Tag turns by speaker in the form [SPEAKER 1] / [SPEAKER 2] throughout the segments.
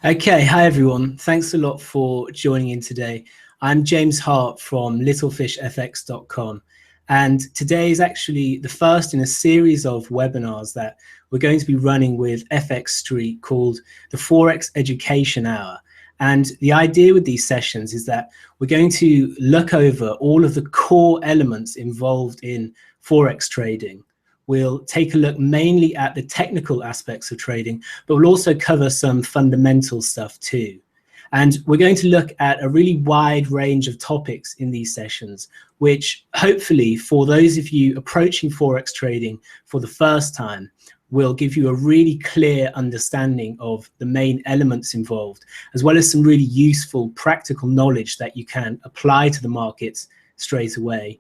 [SPEAKER 1] Okay, hi everyone. Thanks a lot for joining in today. I'm James Harte from littlefishfx.com, and today is actually the first in a series of webinars that we're going to be running with FX Street called the Forex Education Hour. And the idea with these sessions is that we're going to look over all of the core elements involved in Forex trading. We'll take a look mainly at the technical aspects of trading, but we'll also cover some fundamental stuff too. And we're going to look at a really wide range of topics in these sessions, which hopefully for those of you approaching Forex trading for the first time, will give you a really clear understanding of the main elements involved, as well as some really useful practical knowledge that you can apply to the markets straight away.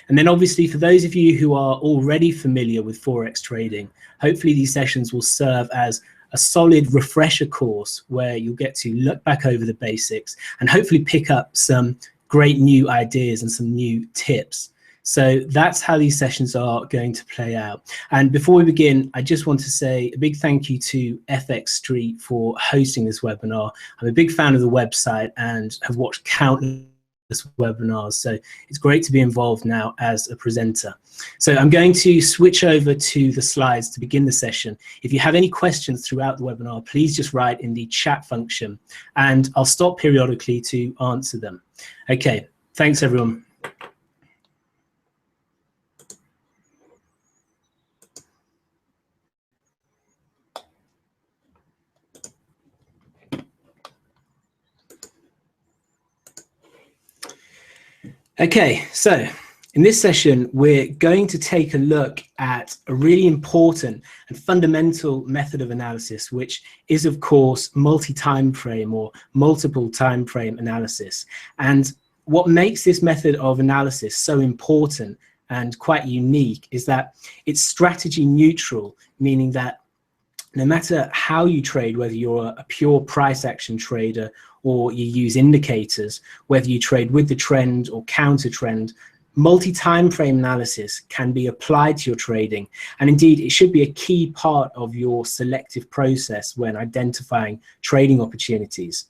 [SPEAKER 1] And then obviously for those of you who are already familiar with Forex trading, hopefully these sessions will serve as a solid refresher course where you'll get to look back over the basics and hopefully pick up some great new ideas and some new tips. So that's how these sessions are going to play out. And before we begin, I just want to say a big thank you to FX Street for hosting this webinar. I'm a big fan of the website and have watched countless webinars, so it's great to be involved now as a presenter. So I'm going to switch over to the slides to begin the session. If you have any questions throughout the webinar, please just write in the chat function and I'll stop periodically to answer them. Okay, thanks everyone. Okay, so in this session, we're going to take a look at a really important and fundamental method of analysis, which is, of course, multi-time frame or multiple time frame analysis. And what makes this method of analysis so important and quite unique is that it's strategy neutral, meaning that no matter how you trade, whether you're a pure price action trader or you use indicators, whether you trade with the trend or counter trend, multi-time frame analysis can be applied to your trading. And indeed, it should be a key part of your selective process when identifying trading opportunities.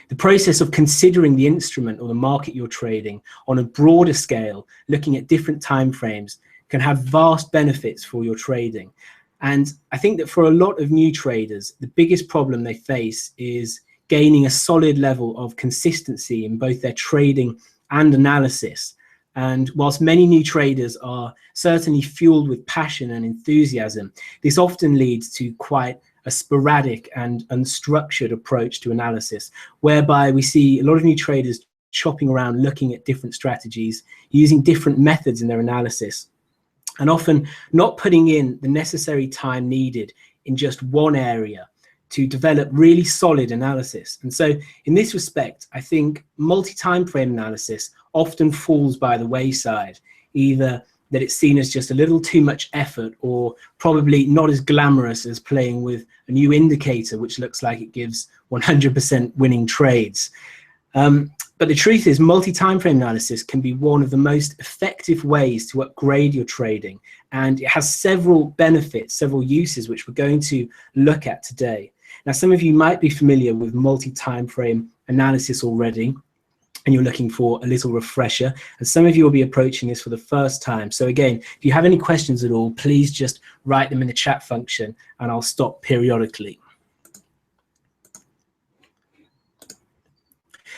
[SPEAKER 1] The process of considering the instrument or the market you're trading on a broader scale, looking at different time frames, can have vast benefits for your trading. And I think that for a lot of new traders, the biggest problem they face is gaining a solid level of consistency in both their trading and analysis. And whilst many new traders are certainly fueled with passion and enthusiasm, this often leads to quite a sporadic and unstructured approach to analysis, whereby we see a lot of new traders chopping around, looking at different strategies, using different methods in their analysis, and often not putting in the necessary time needed in just one area to develop really solid analysis. And so in this respect, I think multi-time frame analysis often falls by the wayside, either that it's seen as just a little too much effort or probably not as glamorous as playing with a new indicator, which looks like it gives 100% winning trades. But the truth is, multi-time frame analysis can be one of the most effective ways to upgrade your trading, and it has several benefits, several uses, which we're going to look at today. Now, some of you might be familiar with multi-time frame analysis already, and you're looking for a little refresher, and some of you will be approaching this for the first time. So again, if you have any questions at all, please just write them in the chat function, and I'll stop periodically.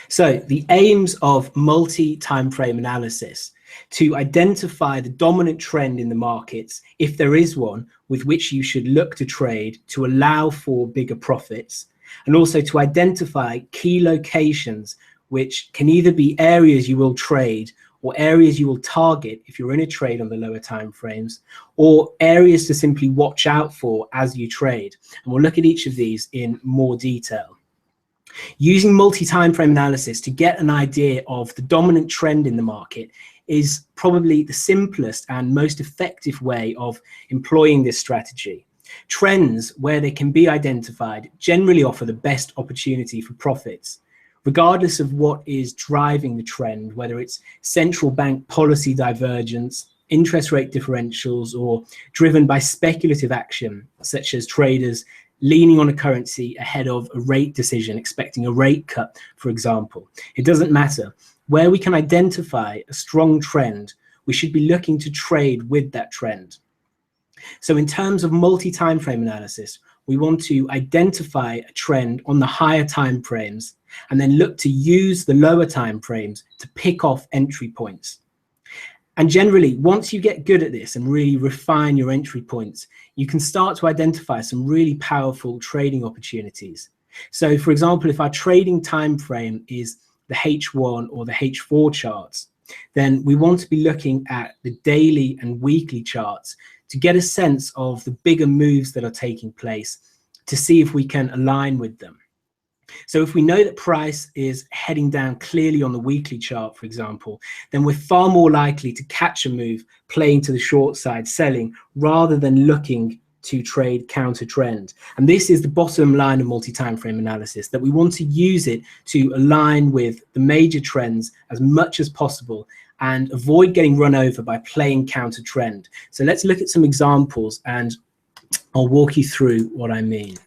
[SPEAKER 1] So the aims of multi-time frame analysis: to identify the dominant trend in the markets, if there is one, with which you should look to trade to allow for bigger profits, and also to identify key locations, which can either be areas you will trade or areas you will target if you're in a trade on the lower time frames, or areas to simply watch out for as you trade. And we'll look at each of these in more detail. Using multi-time frame analysis to get an idea of the dominant trend in the market is probably the simplest and most effective way of employing this strategy. Trends, where they can be identified, generally offer the best opportunity for profits, regardless of what is driving the trend, whether it's central bank policy divergence, interest rate differentials, or driven by speculative action, such as traders leaning on a currency ahead of a rate decision, expecting a rate cut, for example. It doesn't matter. Where we can identify a strong trend, we should be looking to trade with that trend. So in terms of multi-time frame analysis, we want to identify a trend on the higher time frames and then look to use the lower time frames to pick off entry points. And generally, once you get good at this and really refine your entry points, you can start to identify some really powerful trading opportunities. So for example, if our trading time frame is the H1 or the H4 charts, then we want to be looking at the daily and weekly charts to get a sense of the bigger moves that are taking place, to see if we can align with them. So if we know that price is heading down clearly on the weekly chart, for example, then we're far more likely to catch a move playing to the short side, selling, rather than looking to trade counter trend. And this is the bottom line of multi-time frame analysis, that we want to use it to align with the major trends as much as possible and avoid getting run over by playing counter trend. So let's look at some examples and I'll walk you through what I mean.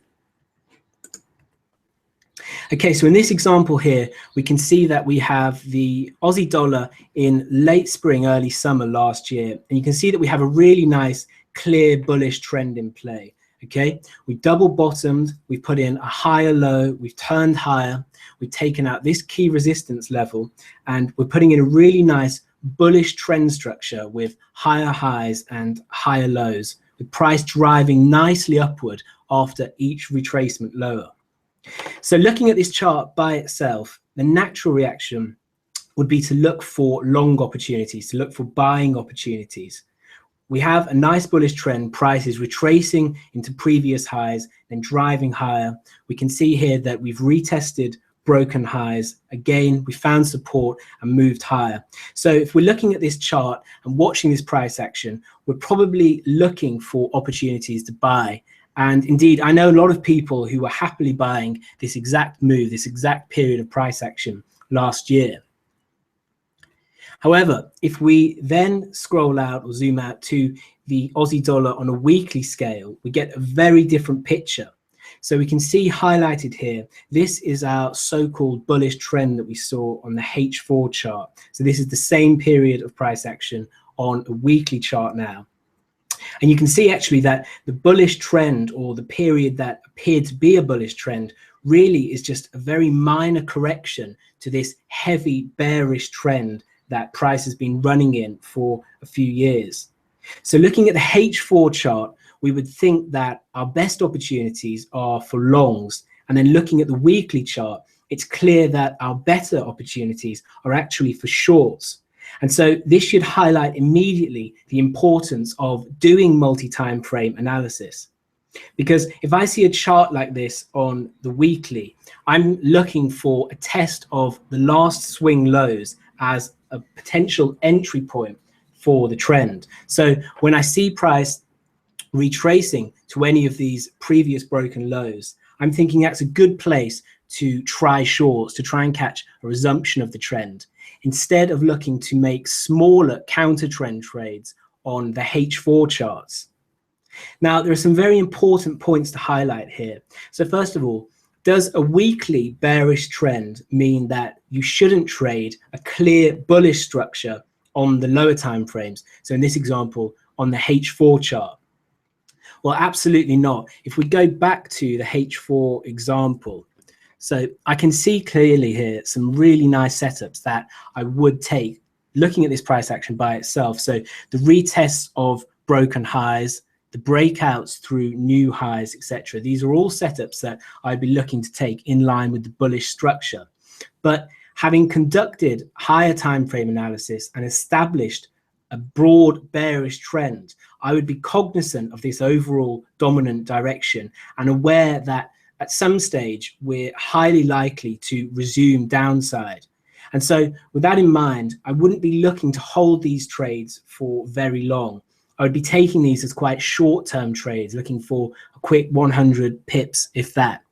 [SPEAKER 1] Okay, so in this example here, we can see that we have the Aussie dollar in late spring, early summer last year. And you can see that we have a really nice, clear, bullish trend in play. Okay, we double bottomed, we've put in a higher low, we've turned higher, we've taken out this key resistance level, and we're putting in a really nice bullish trend structure with higher highs and higher lows, with price driving nicely upward after each retracement lower. So looking at this chart by itself, the natural reaction would be to look for long opportunities, to look for buying opportunities. We have a nice bullish trend, price is retracing into previous highs and driving higher. We can see here that we've retested broken highs. Again, we found support and moved higher. So if we're looking at this chart and watching this price action, we're probably looking for opportunities to buy. And indeed, I know a lot of people who were happily buying this exact move, this exact period of price action last year. However, if we then scroll out or zoom out to the Aussie dollar on a weekly scale, we get a very different picture. So we can see highlighted here, this is our so-called bullish trend that we saw on the H4 chart. So this is the same period of price action on a weekly chart now. And you can see actually that the bullish trend, or the period that appeared to be a bullish trend, really is just a very minor correction to this heavy bearish trend that price has been running in for a few years. So looking at the H4 chart, we would think that our best opportunities are for longs. And then looking at the weekly chart, it's clear that our better opportunities are actually for shorts. And so this should highlight immediately the importance of doing multi-time frame analysis. Because if I see a chart like this on the weekly, I'm looking for a test of the last swing lows as a potential entry point for the trend. So when I see price retracing to any of these previous broken lows, I'm thinking that's a good place to try shorts, to try and catch a resumption of the trend, instead of looking to make smaller counter trend trades on the H4 charts. Now, there are some very important points to highlight here. So first of all, does a weekly bearish trend mean that you shouldn't trade a clear bullish structure on the lower time frames? So in this example, on the H4 chart? Well, absolutely not. If we go back to the H4 example, so I can see clearly here some really nice setups that I would take looking at this price action by itself. So the retests of broken highs, the breakouts through new highs, etc. These are all setups that I'd be looking to take in line with the bullish structure. But having conducted higher time frame analysis and established a broad bearish trend, I would be cognizant of this overall dominant direction and aware that at some stage we're highly likely to resume downside. And so with that in mind, I wouldn't be looking to hold these trades for very long. I would be taking these as quite short-term trades, looking for a quick 100 pips, if that.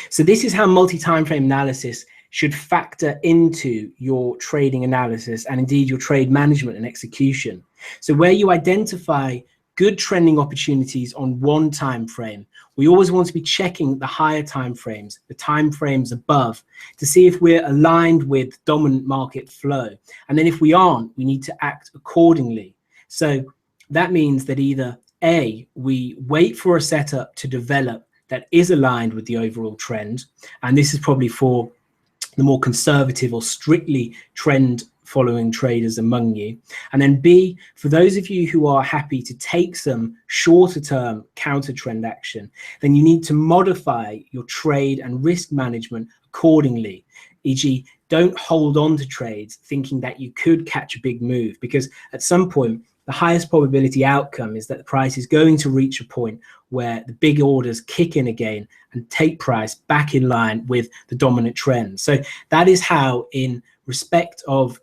[SPEAKER 1] So this is how multi-time frame analysis should factor into your trading analysis and indeed your trade management and execution. So where you identify good trending opportunities on one time frame, we always want to be checking the higher time frames, the time frames above, to see if we're aligned with dominant market flow. And then if we aren't, we need to act accordingly. So that means that either A, we wait for a setup to develop that is aligned with the overall trend, and this is probably for the more conservative or strictly trend following traders among you. And then B, for those of you who are happy to take some shorter term counter trend action, then you need to modify your trade and risk management accordingly. E.g., don't hold on to trades thinking that you could catch a big move, because at some point the highest probability outcome is that the price is going to reach a point where the big orders kick in again and take price back in line with the dominant trend. So that is how, in respect to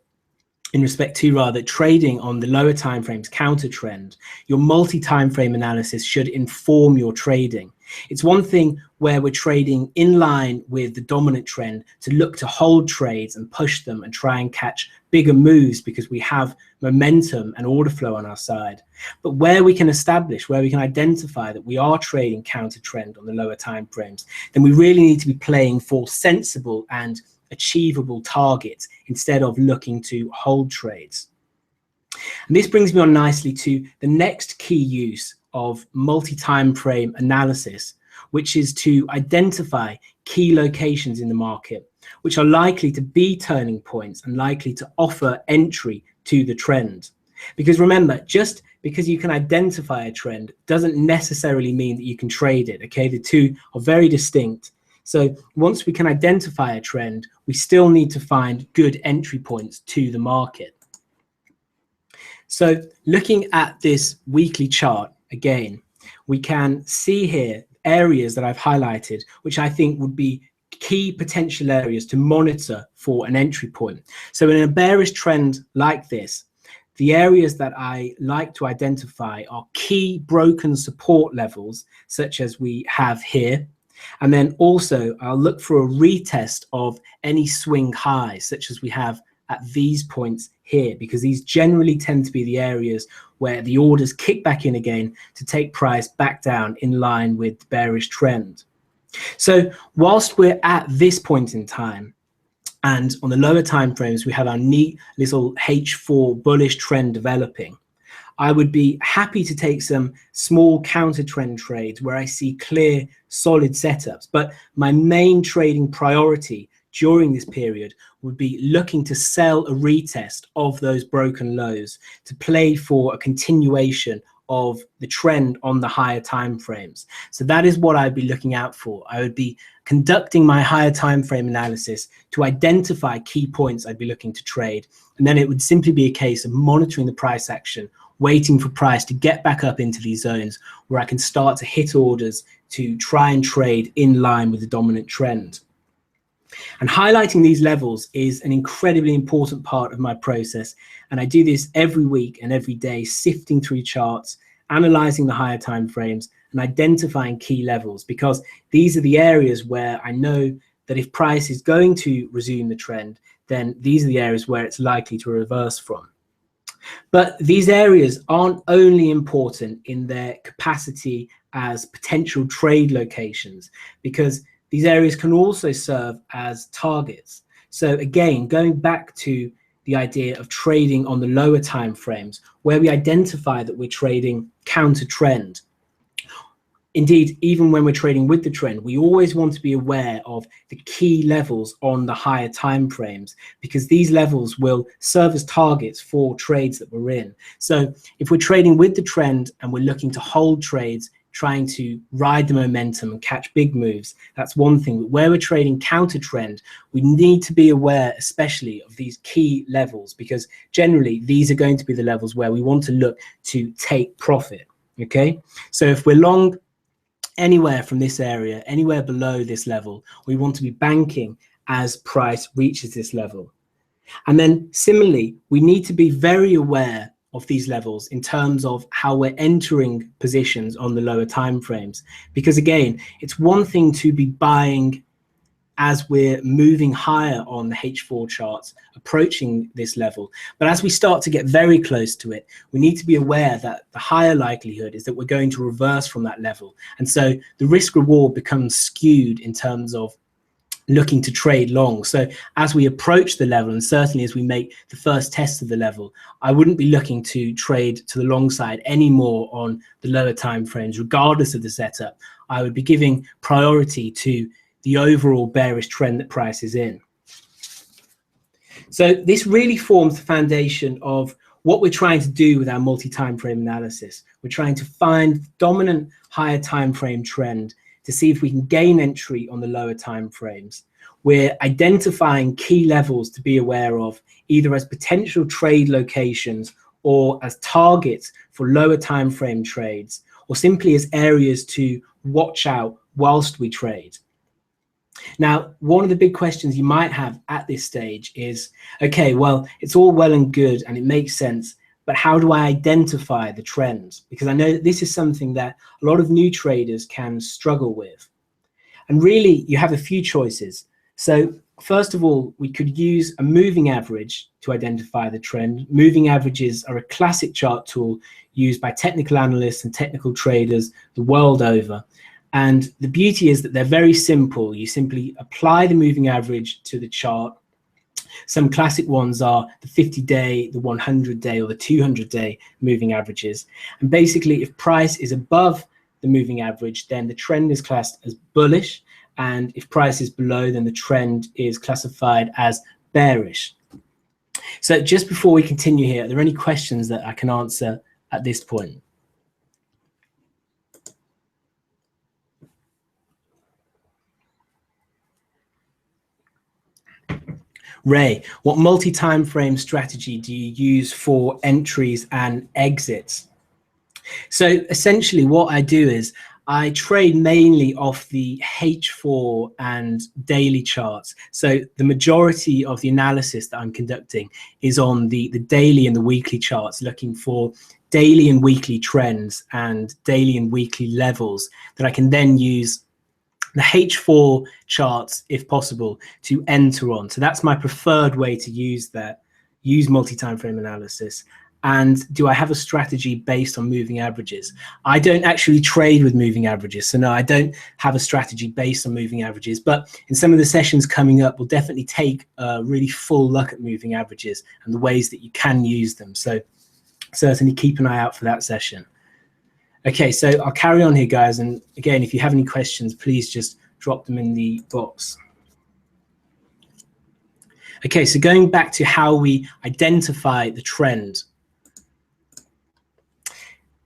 [SPEAKER 1] trading on the lower time frames counter trend, your multi-time frame analysis should inform your trading. It's one thing where we're trading in line with the dominant trend to look to hold trades and push them and try and catch bigger moves because we have momentum and order flow on our side. But where we can identify that we are trading counter trend on the lower time frames, then we really need to be playing for sensible and achievable targets instead of looking to hold trades. And this brings me on nicely to the next key use of multi-time frame analysis, which is to identify key locations in the market which are likely to be turning points and likely to offer entry to the trend. Because remember, just because you can identify a trend doesn't necessarily mean that you can trade it. Okay, the two are very distinct. So once we can identify a trend, we still need to find good entry points to the market. So looking at this weekly chart again, we can see here areas that I've highlighted, which I think would be key potential areas to monitor for an entry point. So in a bearish trend like this, the areas that I like to identify are key broken support levels, such as we have here. And then also I'll look for a retest of any swing highs, such as we have at these points here, because these generally tend to be the areas where the orders kick back in again to take price back down in line with the bearish trend. So whilst we're at this point in time, and on the lower time frames, we have our neat little H4 bullish trend developing, I would be happy to take some small counter trend trades where I see clear, solid setups. But my main trading priority during this period would be looking to sell a retest of those broken lows to play for a continuation of the trend on the higher time frames. So that is what I'd be looking out for. I would be conducting my higher time frame analysis to identify key points I'd be looking to trade. And then it would simply be a case of monitoring the price action, waiting for price to get back up into these zones where I can start to hit orders to try and trade in line with the dominant trend. And highlighting these levels is an incredibly important part of my process. And I do this every week and every day, sifting through charts, analyzing the higher time frames and identifying key levels, because these are the areas where I know that if price is going to resume the trend, then these are the areas where it's likely to reverse from. But these areas aren't only important in their capacity as potential trade locations, because these areas can also serve as targets. So again, going back to the idea of trading on the lower time frames, where we identify that we're trading counter trend. Indeed, even when we're trading with the trend, we always want to be aware of the key levels on the higher time frames, because these levels will serve as targets for trades that we're in. So if we're trading with the trend and we're looking to hold trades, trying to ride the momentum and catch big moves, that's one thing. But where we're trading counter trend, we need to be aware especially of these key levels, because generally these are going to be the levels where we want to look to take profit. Okay, so if we're long anywhere from this area, anywhere below this level, we want to be banking as price reaches this level. And then similarly, we need to be very aware of these levels in terms of how we're entering positions on the lower time frames, because again, it's one thing to be buying as we're moving higher on the H4 charts, approaching this level. But as we start to get very close to it, we need to be aware that the higher likelihood is that we're going to reverse from that level. And so the risk reward becomes skewed in terms of looking to trade long. So as we approach the level, and certainly as we make the first test of the level, I wouldn't be looking to trade to the long side anymore on the lower time frames, regardless of the setup. I would be giving priority to the overall bearish trend that price is in. So this really forms the foundation of what we're trying to do with our multi-time frame analysis. We're trying to find the dominant higher time frame trend to see if we can gain entry on the lower time frames. We're identifying key levels to be aware of, either as potential trade locations or as targets for lower time frame trades, or simply as areas to watch out whilst we trade. Now, one of the big questions you might have at this stage is, okay, well, it's all well and good and it makes sense, but how do I identify the trends? Because I know that this is something that a lot of new traders can struggle with. And really, you have a few choices. So first of all, we could use a moving average to identify the trend. Moving averages are a classic chart tool used by technical analysts and technical traders the world over. And the beauty is that they're very simple. You simply apply the moving average to the chart. Some classic ones are the 50-day, the 100-day, or the 200-day moving averages. And basically, if price is above the moving average, then the trend is classed as bullish. And if price is below, then the trend is classified as bearish. So just before we continue here, are there any questions that I can answer at this point? Ray, what multi-time frame strategy do you use for entries and exits? So essentially what I do is I trade mainly off the H4 and daily charts. So the majority of the analysis that I'm conducting is on the daily and the weekly charts, looking for daily and weekly trends and daily and weekly levels that I can then use the H4 charts, if possible, to enter on. So that's my preferred way to use multi-time frame analysis. And do I have a strategy based on moving averages? I don't actually trade with moving averages. So no, I don't have a strategy based on moving averages. But in some of the sessions coming up, we'll definitely take a really full look at moving averages and the ways that you can use them. So certainly keep an eye out for that session. Okay, so I'll carry on here, guys. And again, if you have any questions, please just drop them in the box. Okay, so going back to how we identify the trend.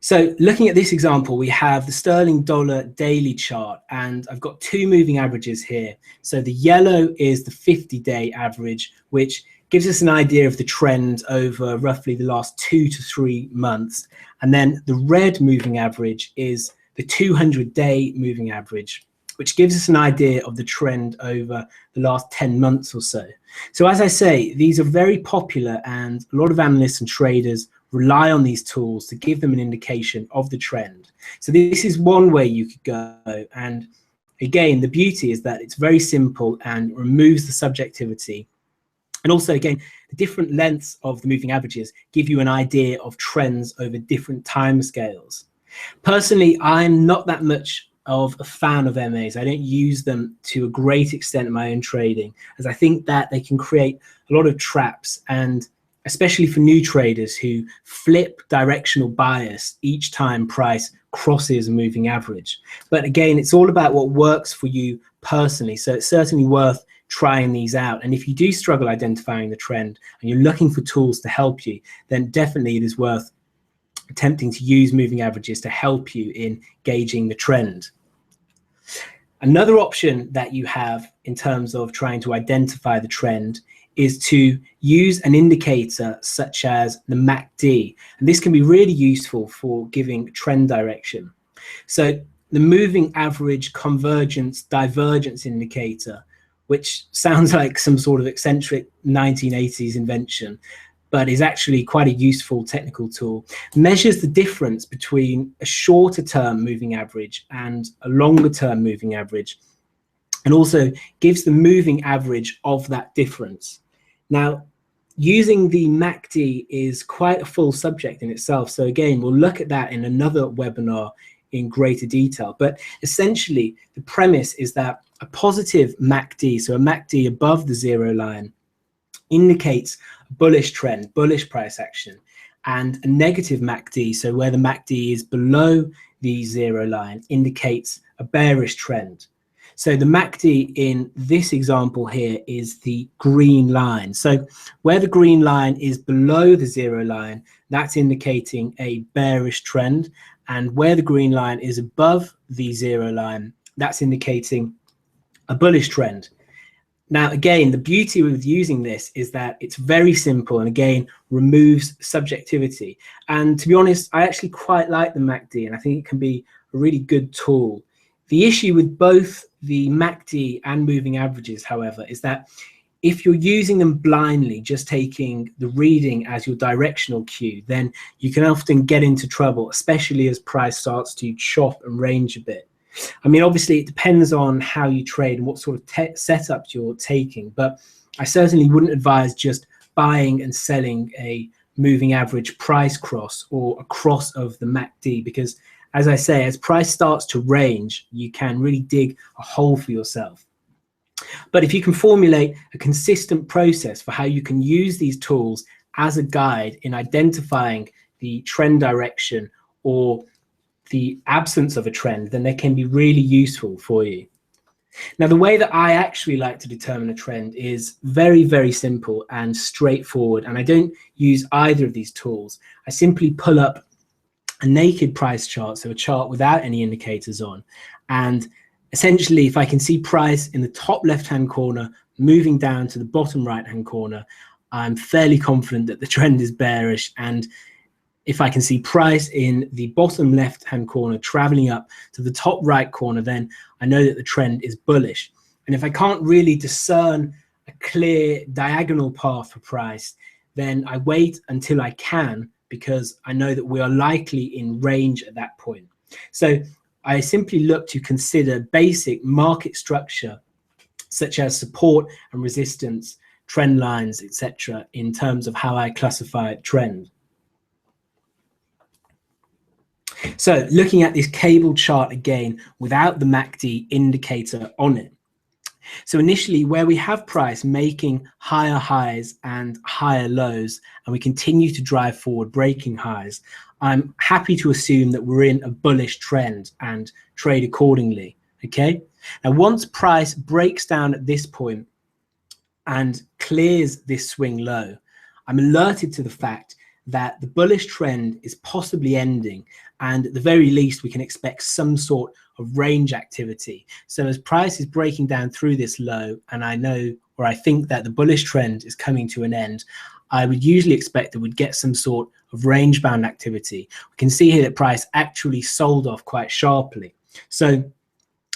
[SPEAKER 1] So looking at this example, we have the sterling dollar daily chart, and I've got two moving averages here. So the yellow is the 50-day average, which gives us an idea of the trend over roughly the last 2 to 3 months. And then the red moving average is the 200-day moving average, which gives us an idea of the trend over the last 10 months or so. So as I say, these are very popular, and a lot of analysts and traders rely on these tools to give them an indication of the trend. So this is one way you could go. And again, the beauty is that it's very simple and removes the subjectivity. And also, again, the different lengths of the moving averages give you an idea of trends over different time scales. Personally, I'm not that much of a fan of MAs. I don't use them to a great extent in my own trading, as I think that they can create a lot of traps, and especially for new traders who flip directional bias each time price crosses a moving average. But again, it's all about what works for you personally. So it's certainly worth trying these out. And if you do struggle identifying the trend and you're looking for tools to help you, then definitely it is worth attempting to use moving averages to help you in gauging the trend. Another option that you have in terms of trying to identify the trend is to use an indicator such as the MACD. And this can be really useful for giving trend direction. So the moving average convergence divergence indicator, which sounds like some sort of eccentric 1980s invention, but is actually quite a useful technical tool, measures the difference between a shorter term moving average and a longer term moving average. and also gives the moving average of that difference. Now, using the MACD is quite a full subject in itself. So again, we'll look at that in another webinar in greater detail. But essentially, the premise is that a positive MACD, so a MACD above the 0 line, indicates a bullish trend, bullish price action. And a negative MACD, so where the MACD is below the 0 line, indicates a bearish trend. So the MACD in this example here is the green line. So where the green line is below the 0 line, that's indicating a bearish trend. And where the green line is above the 0 line, that's indicating a bullish trend. Now, again, the beauty with using this is that it's very simple and, again, removes subjectivity. And to be honest, I actually quite like the MACD, and I think it can be a really good tool. The issue with both the MACD and moving averages, however, is that if you're using them blindly, just taking the reading as your directional cue, then you can often get into trouble, especially as price starts to chop and range a bit. I mean, obviously, it depends on how you trade and what sort of setups you're taking, but I certainly wouldn't advise just buying and selling a moving average price cross or a cross of the MACD, because, as I say, as price starts to range, you can really dig a hole for yourself. But if you can formulate a consistent process for how you can use these tools as a guide in identifying the trend direction or the absence of a trend, then they can be really useful for you. Now, the way that I actually like to determine a trend is very, very simple and straightforward, and I don't use either of these tools. I simply pull up a naked price chart, so a chart without any indicators on, and essentially, if I can see price in the top left-hand corner moving down to the bottom right-hand corner, I'm fairly confident that the trend is bearish. And if I can see price in the bottom left-hand corner traveling up to the top right corner, then I know that the trend is bullish. And if I can't really discern a clear diagonal path for price, then I wait until I can, because I know that we are likely in range at that point. So I simply look to consider basic market structure, such as support and resistance, trend lines, etc., in terms of how I classify a trend. So looking at this cable chart again without the MACD indicator on it. So initially, where we have price making higher highs and higher lows, and we continue to drive forward, breaking highs, I'm happy to assume that we're in a bullish trend and trade accordingly. Okay. Now, once price breaks down at this point and clears this swing low, I'm alerted to the fact that the bullish trend is possibly ending, and at the very least we can expect some sort of range activity. So as price is breaking down through this low, and I know, or I think, that the bullish trend is coming to an end, I would usually expect that we'd get some sort of range bound activity. We can see here that price actually sold off quite sharply. So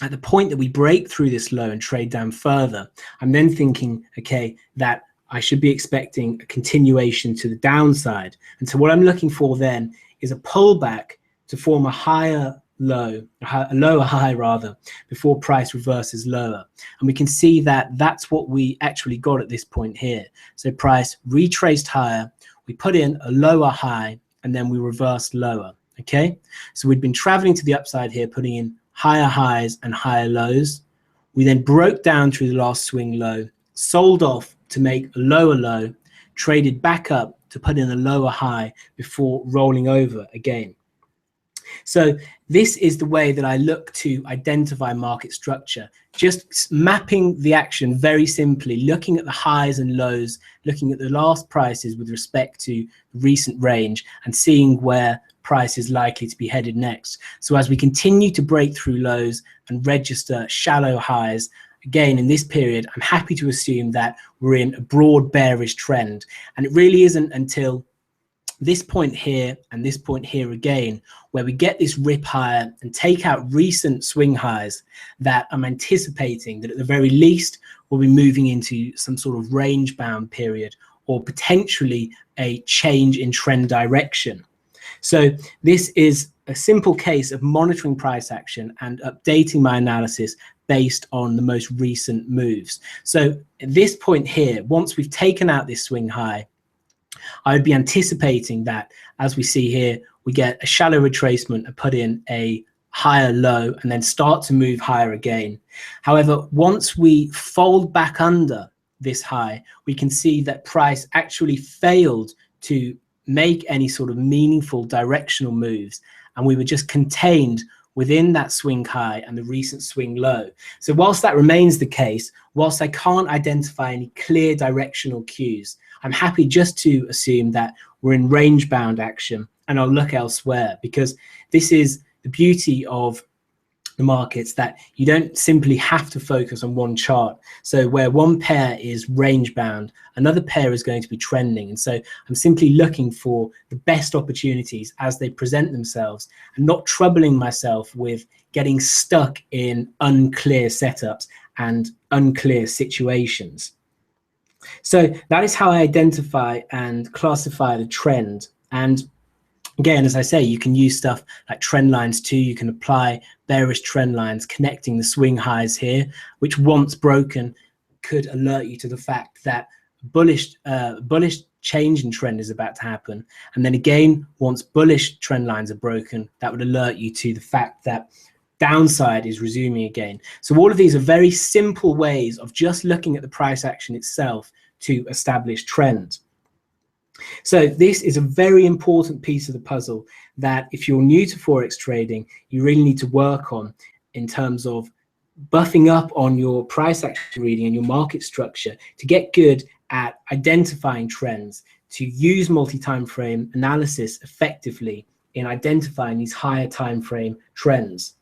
[SPEAKER 1] at the point that we break through this low and trade down further, I'm then thinking, okay, that I should be expecting a continuation to the downside. And so what I'm looking for then is a pullback to form a higher low, a lower high rather, before price reverses lower. And we can see that that's what we actually got at this point here. So price retraced higher, we put in a lower high, and then we reversed lower. Okay, so we'd been traveling to the upside here, putting in higher highs and higher lows. We then broke down through the last swing low, sold off to make a lower low, traded back up to put in a lower high before rolling over again. So this is the way that I look to identify market structure, just mapping the action very simply, looking at the highs and lows, looking at the last prices with respect to recent range, and seeing where price is likely to be headed next. So as we continue to break through lows and register shallow highs, again, in this period, I'm happy to assume that we're in a broad bearish trend. And it really isn't until this point here and this point here again, where we get this rip higher and take out recent swing highs, that I'm anticipating that at the very least we'll be moving into some sort of range bound period, or potentially a change in trend direction. So this is a simple case of monitoring price action and updating my analysis based on the most recent moves. So at this point here, once we've taken out this swing high, I would be anticipating that, as we see here, we get a shallow retracement and put in a higher low and then start to move higher again. However, once we fold back under this high, we can see that price actually failed to make any sort of meaningful directional moves, and we were just contained within that swing high and the recent swing low. So whilst that remains the case, whilst I can't identify any clear directional cues, I'm happy just to assume that we're in range bound action, and I'll look elsewhere, because this is the beauty of the markets, that you don't simply have to focus on one chart. So where one pair is range bound, another pair is going to be trending. And so I'm simply looking for the best opportunities as they present themselves, and not troubling myself with getting stuck in unclear setups and unclear situations. So that is how I identify and classify the trend. And again, as I say, you can use stuff like trend lines too. You can apply various trend lines connecting the swing highs here, which once broken could alert you to the fact that bullish change in trend is about to happen. And then again, once bullish trend lines are broken, that would alert you to the fact that downside is resuming again. So all of these are very simple ways of just looking at the price action itself to establish trend. So this is a very important piece of the puzzle that, if you're new to Forex trading, you really need to work on, in terms of buffing up on your price action reading and your market structure to get good at identifying trends, to use multi-time frame analysis effectively in identifying these higher time frame trends.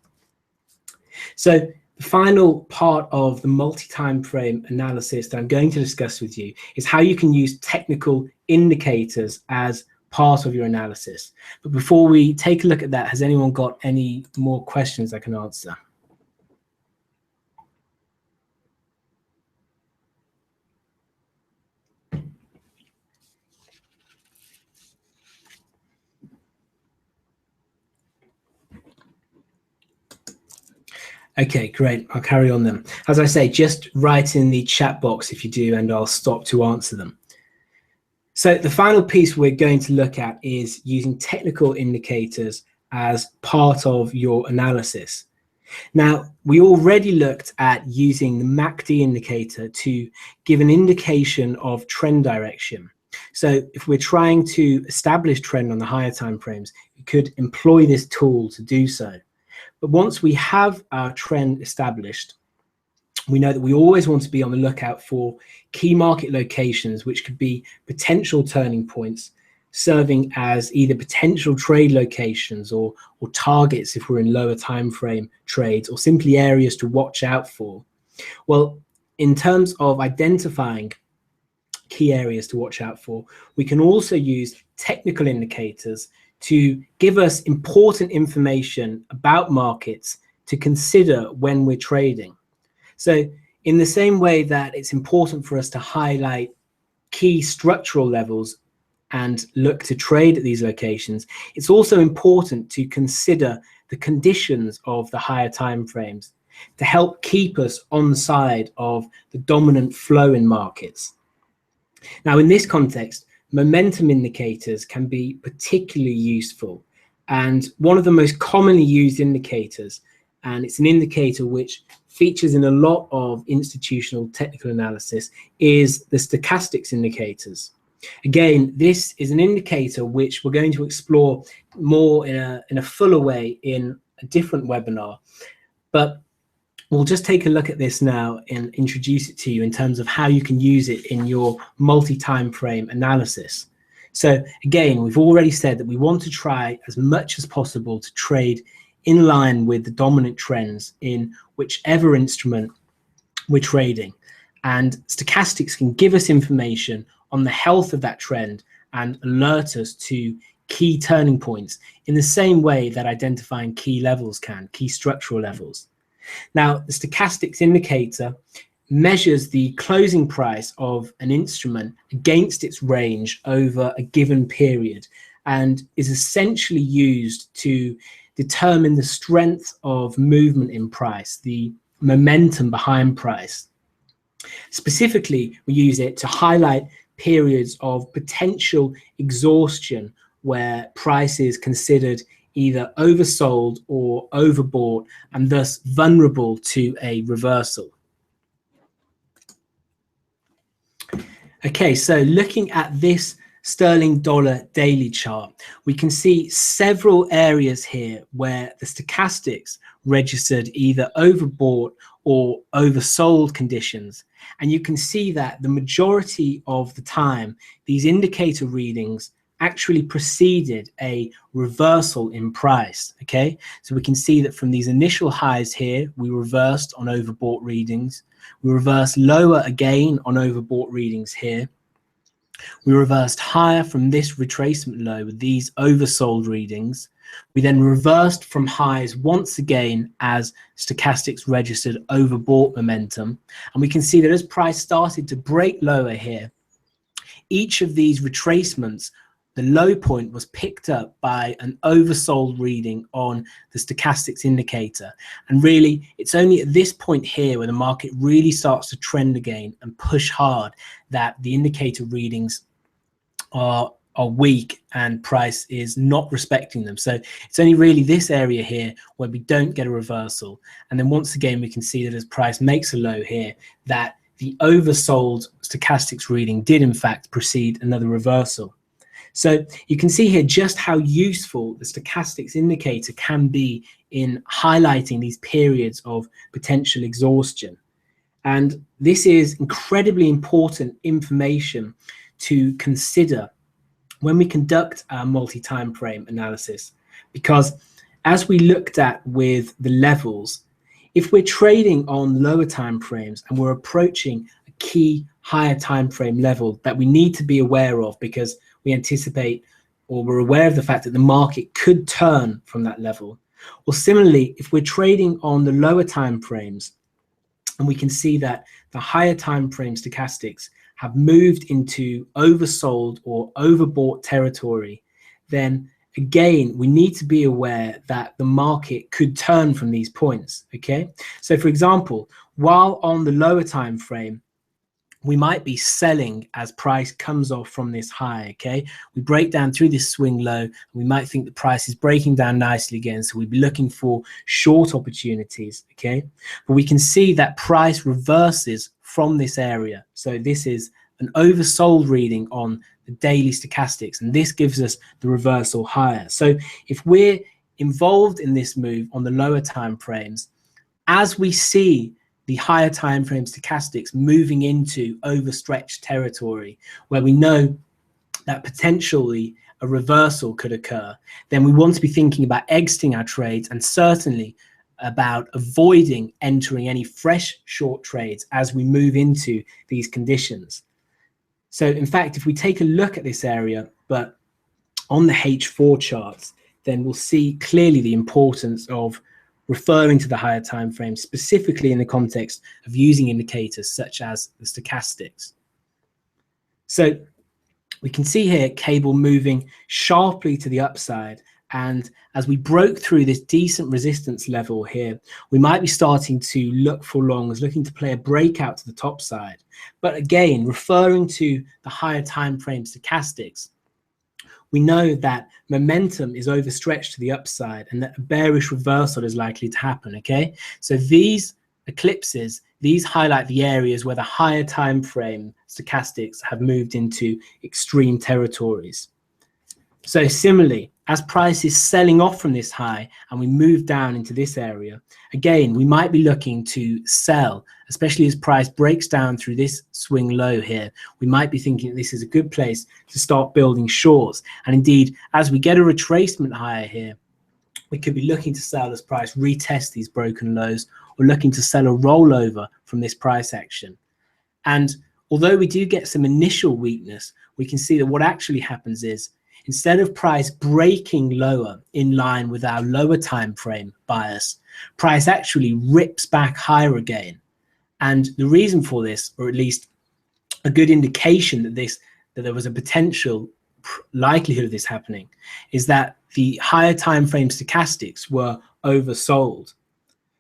[SPEAKER 1] So the final part of the multi-time frame analysis that I'm going to discuss with you is how you can use technical indicators as part of your analysis. But before we take a look at that, has anyone got any more questions I can answer? Okay, great. I'll carry on then. As I say, just write in the chat box if you do, and I'll stop to answer them. So the final piece we're going to look at is using technical indicators as part of your analysis. Now, we already looked at using the MACD indicator to give an indication of trend direction. So if we're trying to establish trend on the higher time frames, we could employ this tool to do so. But once we have our trend established, we know that we always want to be on the lookout for key market locations, which could be potential turning points, serving as either potential trade locations or targets if we're in lower time frame trades, or simply areas to watch out for. Well, in terms of identifying key areas to watch out for, we can also use technical indicators to give us important information about markets to consider when we're trading. So in the same way that it's important for us to highlight key structural levels and look to trade at these locations, it's also important to consider the conditions of the higher time frames to help keep us on the side of the dominant flow in markets. Now, in this context, momentum indicators can be particularly useful, and one of the most commonly used indicators, and it's an indicator which features in a lot of institutional technical analysis, is the stochastics indicators. Again, this is an indicator which we're going to explore more in a fuller way in a different webinar, but we'll just take a look at this now and introduce it to you in terms of how you can use it in your multi-time frame analysis. So again, we've already said that we want to try as much as possible to trade in line with the dominant trends in whichever instrument we're trading. And stochastics can give us information on the health of that trend and alert us to key turning points in the same way that identifying key levels can, key structural levels. Now, the stochastics indicator measures the closing price of an instrument against its range over a given period, and is essentially used to determine the strength of movement in price, the momentum behind price. Specifically, we use it to highlight periods of potential exhaustion where price is considered either oversold or overbought and thus vulnerable to a reversal. Okay, so looking at this sterling dollar daily chart, we can see several areas here where the stochastics registered either overbought or oversold conditions. And you can see that the majority of the time, these indicator readings actually preceded a reversal in price. Okay, so we can see that from these initial highs here, we reversed on overbought readings. We reversed lower again on overbought readings here. We reversed higher from this retracement low with these oversold readings. We then reversed from highs once again as stochastics registered overbought momentum. And we can see that as price started to break lower here, each of these retracements, the low point was picked up by an oversold reading on the stochastics indicator. And really, it's only at this point here where the market really starts to trend again and push hard that the indicator readings are weak and price is not respecting them. So it's only really this area here where we don't get a reversal. And then once again, we can see that as price makes a low here, that the oversold stochastics reading did in fact precede another reversal. So you can see here just how useful the stochastics indicator can be in highlighting these periods of potential exhaustion. And this is incredibly important information to consider when we conduct our multi-time frame analysis, because as we looked at with the levels, if we're trading on lower time frames and we're approaching a key higher time frame level that we need to be aware of because we anticipate or we're aware of the fact that the market could turn from that level. Or similarly, if we're trading on the lower time frames and we can see that the higher time frame stochastics have moved into oversold or overbought territory, then again, we need to be aware that the market could turn from these points, okay? So for example, while on the lower time frame, we might be selling as price comes off from this high, okay? We break down through this swing low. We might think the price is breaking down nicely again, so we'd be looking for short opportunities, okay? But we can see that price reverses from this area. So this is an oversold reading on the daily stochastics, and this gives us the reversal higher. So if we're involved in this move on the lower time frames, as we see the higher time frame stochastics moving into overstretched territory where we know that potentially a reversal could occur, then we want to be thinking about exiting our trades and certainly about avoiding entering any fresh short trades as we move into these conditions. So in fact, if we take a look at this area, but on the H4 charts, then we'll see clearly the importance of referring to the higher time frame, specifically in the context of using indicators such as the stochastics. So we can see here cable moving sharply to the upside, and as we broke through this decent resistance level here, we might be starting to look for longs, looking to play a breakout to the top side. But again, referring to the higher time frame stochastics, we know that momentum is overstretched to the upside and that a bearish reversal is likely to happen, okay? So these eclipses, these highlight the areas where the higher time frame stochastics have moved into extreme territories. So similarly, as price is selling off from this high and we move down into this area, again, we might be looking to sell, especially as price breaks down through this swing low here. We might be thinking this is a good place to start building shorts. And indeed, as we get a retracement higher here, we could be looking to sell as price retest these broken lows or looking to sell a rollover from this price action. And although we do get some initial weakness, we can see that what actually happens is instead of price breaking lower in line with our lower time frame bias, price actually rips back higher again. And the reason for this, or at least a good indication that there was a potential likelihood of this happening, is that the higher time frame stochastics were oversold.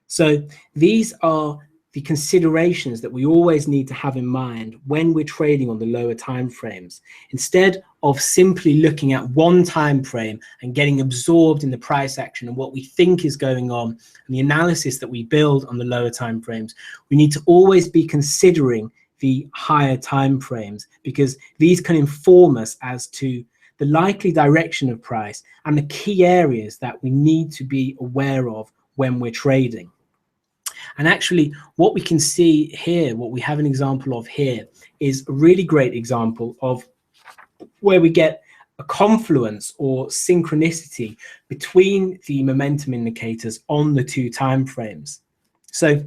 [SPEAKER 1] So these are the considerations that we always need to have in mind when we're trading on the lower time frames. Instead of simply looking at one time frame and getting absorbed in the price action and what we think is going on and the analysis that we build on the lower time frames, we need to always be considering the higher time frames, because these can inform us as to the likely direction of price and the key areas that we need to be aware of when we're trading. And actually, what we can see here, what we have an example of here, is a really great example of where we get a confluence or synchronicity between the momentum indicators on the two time frames. So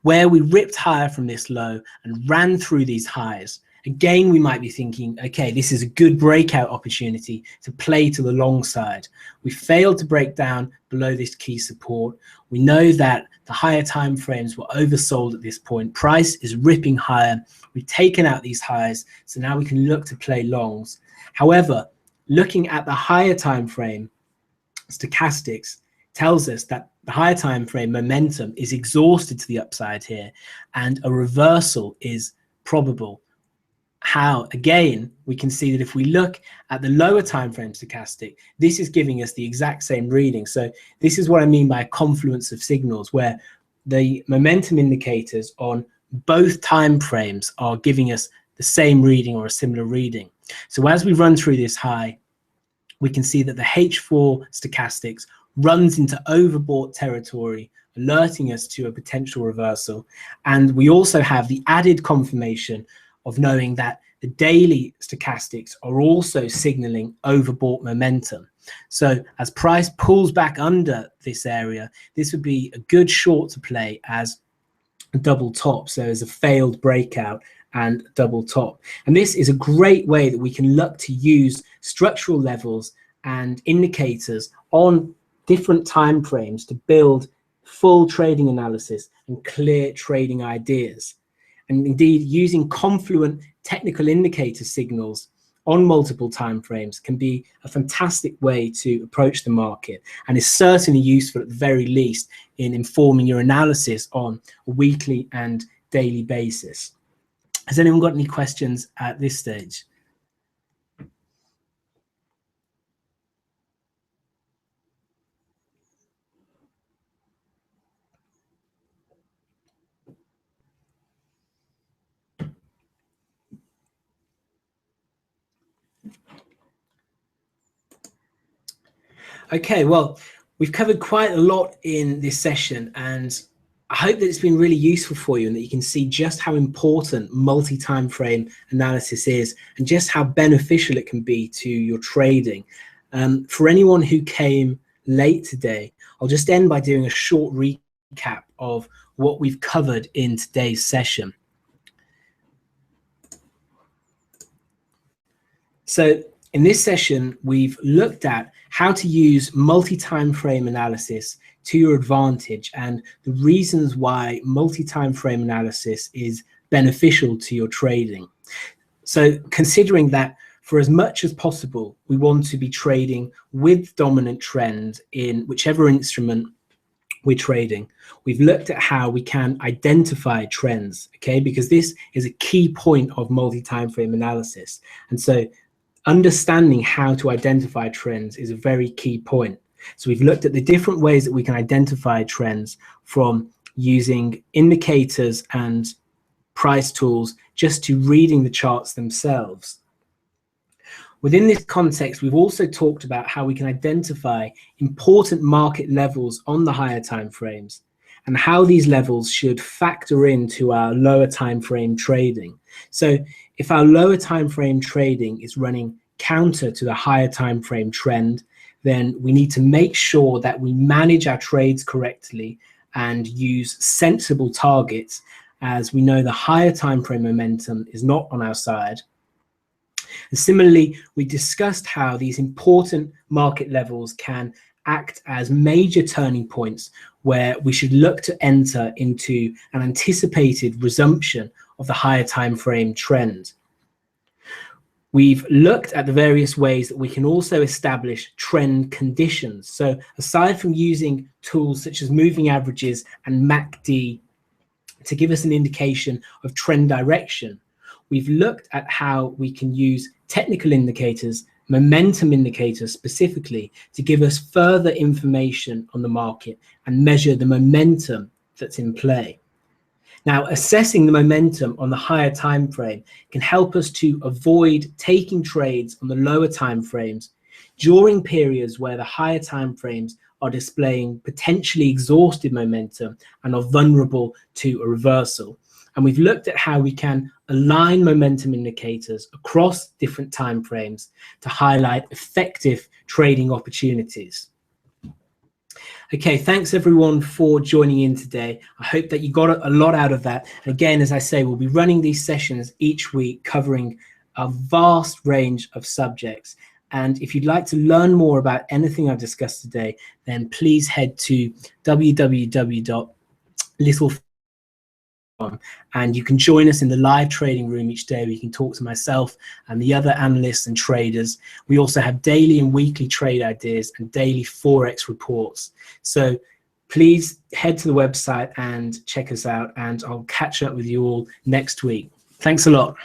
[SPEAKER 1] where we ripped higher from this low and ran through these highs, again, we might be thinking, okay, this is a good breakout opportunity to play to the long side. We failed to break down below this key support. We know that the higher time frames were oversold at this point. Price is ripping higher. We've taken out these highs, so now we can look to play longs. However, looking at the higher time frame, stochastics tells us that the higher time frame momentum is exhausted to the upside here, and a reversal is probable. How, again, we can see that if we look at the lower time frame stochastic, this is giving us the exact same reading. So this is what I mean by a confluence of signals, where the momentum indicators on both time frames are giving us the same reading or a similar reading. So as we run through this high, we can see that the H4 stochastics runs into overbought territory, alerting us to a potential reversal. And we also have the added confirmation of knowing that the daily stochastics are also signaling overbought momentum. So as price pulls back under this area, this would be a good short to play as a double top, so as a failed breakout and double top. And this is a great way that we can look to use structural levels and indicators on different time frames to build full trading analysis and clear trading ideas. And indeed, using confluent technical indicator signals on multiple time frames can be a fantastic way to approach the market, and is certainly useful at the very least in informing your analysis on a weekly and daily basis. Has anyone got any questions at this stage? Okay, well, we've covered quite a lot in this session, and I hope that it's been really useful for you and that you can see just how important multi-time frame analysis is and just how beneficial it can be to your trading. For anyone who came late today, I'll just end by doing a short recap of what we've covered in today's session. So in this session, we've looked at how to use multi-time frame analysis to your advantage and the reasons why multi-time frame analysis is beneficial to your trading. So considering that for as much as possible, we want to be trading with dominant trend in whichever instrument we're trading, we've looked at how we can identify trends, okay? Because this is a key point of multi-time frame analysis. And so understanding how to identify trends is a very key point. So we've looked at the different ways that we can identify trends, from using indicators and price tools just to reading the charts themselves. Within this context, we've also talked about how we can identify important market levels on the higher time frames and how these levels should factor into our lower time frame trading. So if our lower time frame trading is running counter to the higher time frame trend, then we need to make sure that we manage our trades correctly and use sensible targets, as we know the higher time frame momentum is not on our side. And similarly, we discussed how these important market levels can act as major turning points where we should look to enter into an anticipated resumption of the higher time frame trend. We've looked at the various ways that we can also establish trend conditions. So aside from using tools such as moving averages and MACD to give us an indication of trend direction, we've looked at how we can use technical indicators, momentum indicators specifically, to give us further information on the market and measure the momentum that's in play. Now, assessing the momentum on the higher time frame can help us to avoid taking trades on the lower time frames during periods where the higher time frames are displaying potentially exhausted momentum and are vulnerable to a reversal. And we've looked at how we can align momentum indicators across different time frames to highlight effective trading opportunities. Okay, thanks everyone for joining in today. I hope that you got a lot out of that. And again, as I say, we'll be running these sessions each week covering a vast range of subjects. And if you'd like to learn more about anything I've discussed today, then please head to www.littlefish.com, and you can join us in the live trading room each day. We can talk to myself and the other analysts and traders. We also have daily and weekly trade ideas and daily Forex reports. So please head to the website and check us out, and I'll catch up with you all next week. Thanks a lot.